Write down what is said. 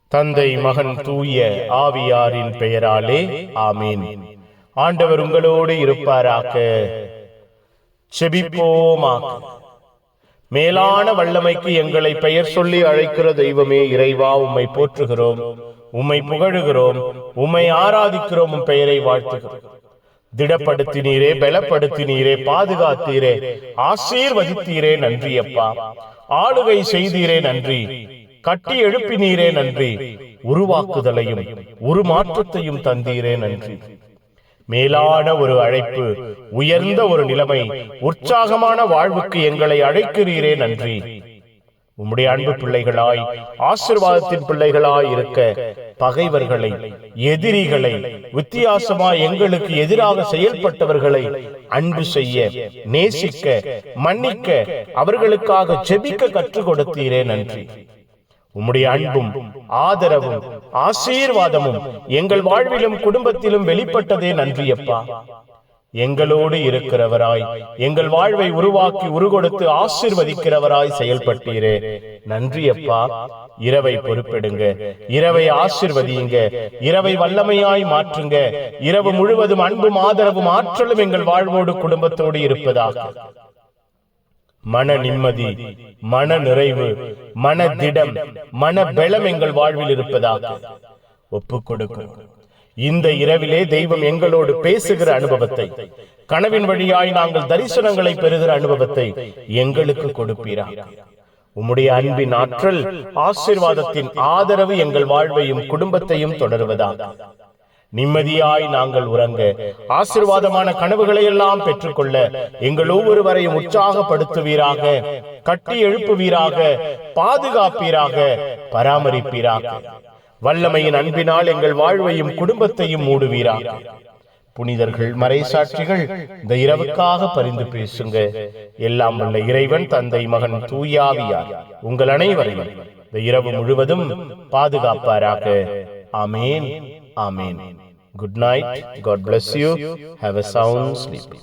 தந்தை, மகன், தூய ஆவியாரின் பெயராலே ஆமீன். ஆண்டவர் உங்களோடு இருப்பாராக. செபிப்போமாக. மேலான வல்லமைக்கு எங்களை பெயர் சொல்லி அழைக்கிற தெய்வமே இறைவா, உம்மை போற்றுகிறோம், உம்மை புகழுகிறோம், உம்மை ஆராதிக்கிறோம், உம் பெயரை வாழ்த்துகிறோம். திடப்படுத்தினீரே, பலப்படுத்தினீரே, பாதுகாத்தீரே, ஆசீர்வதித்தீரே, நன்றி அப்பா. ஆளுகை செய்தீரே, நன்றி. கட்டி எழுப்பினீரே, நன்றி. உருவாக்குதலையும் உருமாற்றத்தையும் தந்தீரே, நன்றி. மேலான ஒரு அழைப்பு, உயர்ந்த ஒரு நிலைமை, உற்சாகமான வாழ்வுக்கு எங்களை அழைக்கிறீரே, நன்றி. உம்முடைய அன்பு பிள்ளைகளாய், ஆசீர்வாதத்தின் பிள்ளைகளாய் இருக்க பகைவர்களை, எதிரிகளை, வித்தியாசமாய் எங்களுக்கு எதிராக செயல்பட்டவர்களை அன்பு செய்ய, நேசிக்க, மன்னிக்க, அவர்களுக்காக ஜெபிக்க கற்றுக் கொடுத்தீரே, நன்றி. உம்முடைய அன்பும் ஆதரவும் ஆசீர்வாதமும் எங்கள் வாழ்விலும் குடும்பத்திலும் வெளிப்பட்டதே, நன்றியப்பா. எங்களோடு இருக்கிறவராய், எங்கள் வாழ்வை உருவாக்கி உருகொடுத்து ஆசீர்வதிக்கிறவராய் செயல்பட்டீரே, நன்றியப்பா. இரவை பொறுப்பெடுங்க, இரவை ஆசீர்வதியுங்க, இரவை வல்லமையாய் மாற்றுங்க. இரவு முழுவதும் அன்பும் ஆதரவும் ஆற்றலும் எங்கள் வாழ்வோடு குடும்பத்தோடு இருப்பதாக. மன நிம்மதி, மன நிறைவு, மன திடம், மன பலம் எங்கள் வாழ்வில் இருப்பதாக ஒப்புக் கொடுக்கும். இந்த இரவிலே தெய்வம் எங்களோடு பேசுகிற அனுபவத்தை, கனவின் வழியாய் நாங்கள் தரிசனங்களை பெறுகிற அனுபவத்தை எங்களுக்கு கொடுப்பீராக. உம்முடைய அன்பின் ஆற்றல், ஆசீர்வாதத்தின் ஆதரவு எங்கள் வாழ்வையும் குடும்பத்தையும் தொடருவதாக. நிம்மதியாய் நாங்கள் உறங்க, ஆசீர்வாதமான கனவுகளை எல்லாம் பெற்றுக்கொள்ள எங்கள் ஒவ்வொருவரையும் உற்சாகப்படுத்துவீராக, கட்டி எழுப்புவீராக, பாதுகாப்பீராக, பராமரிப்பீராக. வல்லமையின் அன்பினால் எங்கள் வாழ்வையும் குடும்பத்தையும் மூடுவீராக. புனிதர்கள், மறைசாட்சிகள் இந்த இரவுக்காக பரிந்து பேசுங்க. எல்லாம் வல்ல இறைவன், தந்தை, மகன், தூயாவியார் உங்கள் அனைவரையும் இந்த இரவு முழுவதும் பாதுகாப்பாராக. ஆமேன், ஆமேன். Good night. God bless you. Have a sound sleep.